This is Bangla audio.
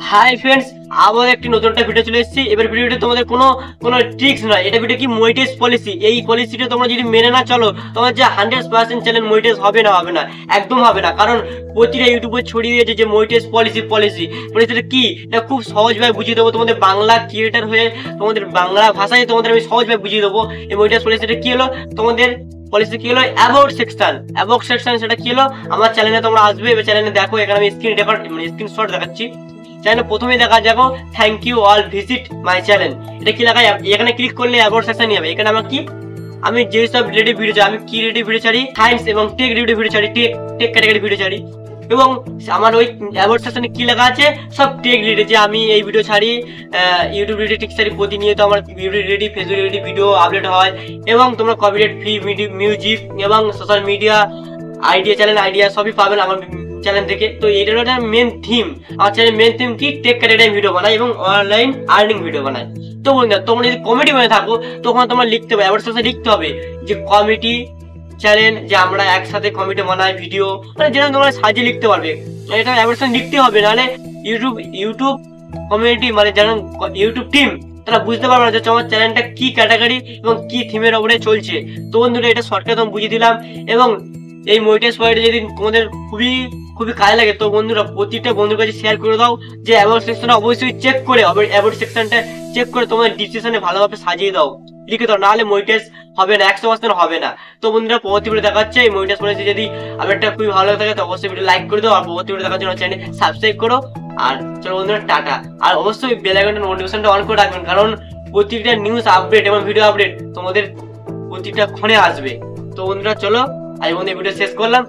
হাই ফ্রেন্ডস, আবার একটি নতুন একটা ভিডিও চলে এসেছি। এবার ভিডিওটা তোমাদের কোনো ট্রিক্স নয়, এটা ভিডিও কি মনিটাইজ পলিসি। এই পলিসিটা তোমরা যদি মেনে না চলো, তোমার যে 100% চ্যানেল মনিটাইজ হবে না, একদম হবে না। কারণ প্রতিটা ইউটিউবে ছড়িয়ে দিয়েছে যে মনিটাইজ পলিসিটা কি, এটা খুব সহজভাবে বুঝিয়ে দেবো তোমাদের। বাংলা ক্রিয়েটার হয়ে তোমাদের বাংলা ভাষায় তোমাদের আমি সহজভাবে বুঝিয়ে দেবো এই মনিটাইজ পলিসিটা কি হলো। তোমাদের পলিসি কি হলো, অ্যাবাউট সেকশন সেটা কি হলো। আমার চ্যানেলে তোমরা আসবে, এবার চ্যানেলে দেখো, এখানে আমি স্ক্রিনশট দেখাচ্ছি। চ্যানেলে প্রথমে দেখা যাবো thank you all visit my channel, এটা কি লেখা, এখানে ক্লিক করলে অ্যাবাউট সেকশন নিয়ে যাবে। এখানে আমার কি, আমি যেসব রিলেটিভ ভিডিও চাই, আমি কি রিলেটিভ ভিডিও চাই, সায়েন্স এবং টেক রিলেটিভ ভিডিও চাই, টেক ক্যাটাগরি ভিডিও চাই। এবং আমার ওই অ্যাবাউট সেকশনে কি লেখা আছে, সব টেক রিলেটেড, যে আমি এই ভিডিও ছাড়ি, ইউটিউব রিলেটেড ছাড়ি, প্রতিনিয়ত আমার YouTube relative Facebook relative video upload হয়। এবং তোমরা কপিরাইট ফ্রি মিউজিক এবং সোশ্যাল মিডিয়া আইডিয়া সবই পাবেন আমার চ্যানেল থেকে। তো এইটার একটা মেন থিম, আমার চ্যানেল মেন থিম কি, টেক ক্যাটাগরি ভিডিও বানাই এবং অনলাইন আর্নিং ভিডিও বানাই। তো বন্ধুরা, তোমরা যদি কমেডি বানিয়ে থাকো, তখন তোমরা লিখতে হবে, অ্যাবাউট সেকশনে লিখতে হবে যে কমেডি চ্যানেল, যে আমরা একসাথে কমেডি বানাই ভিডিও, মানে যেটা তোমরা সাজিয়ে লিখতে পারবে। এটা অ্যাবাউট সেকশন লিখতে হবে, নাহলে ইউটিউব কমিউনিটি, মানে যারা ইউটিউব টিম, তারা বুঝতে পারবে না যে তোমার চ্যানেলটা কি ক্যাটাগরি এবং কি থিমের উপরে চলছে। তো বন্ধুরা, এটা শর্টকাট আমি বুঝিয়ে দিলাম। এবং এই মনিটাইজ পয়েন্ট যদি তোমাদের খুবই কাজে লাগে, তো বন্ধুরা প্রতিটা বন্ধুর কাছে শেয়ার করে দাও যে অ্যাবাউট সেকশনটা অবশ্যই চেক করে, অ্যাবাউট সেকশনটা চেক করে তোমাদের ডিসক্রিপশনে ভালোভাবে সাজিয়ে দাও, লিখে দাও, নাহলে মনিটাইজ হবে না, 100% হবে না। তো বন্ধুরা, পরবর্তী ভিডিও দেখাচ্ছে এই মনিটাইজ পলিসি। যদি আপডেটটা খুবই ভালো লাগে তো অবশ্যই ভিডিও লাইক করে দাও, আর পরবর্তী ভিডিও দেখার জন্য চ্যানেল সাবস্ক্রাইব করো। আর চলো বন্ধুরা, টাটা। আর অবশ্যই বেল আইকনটা নোটিফিকেশনটা অন করে রাখবেন, কারণ প্রতিটা নিউজ আপডেট এবং ভিডিও আপডেট তোমাদের প্রতিটা ক্ষণে আসবে। তো বন্ধুরা চলো, আজ বন্ধু ভিডিও শেষ করলাম।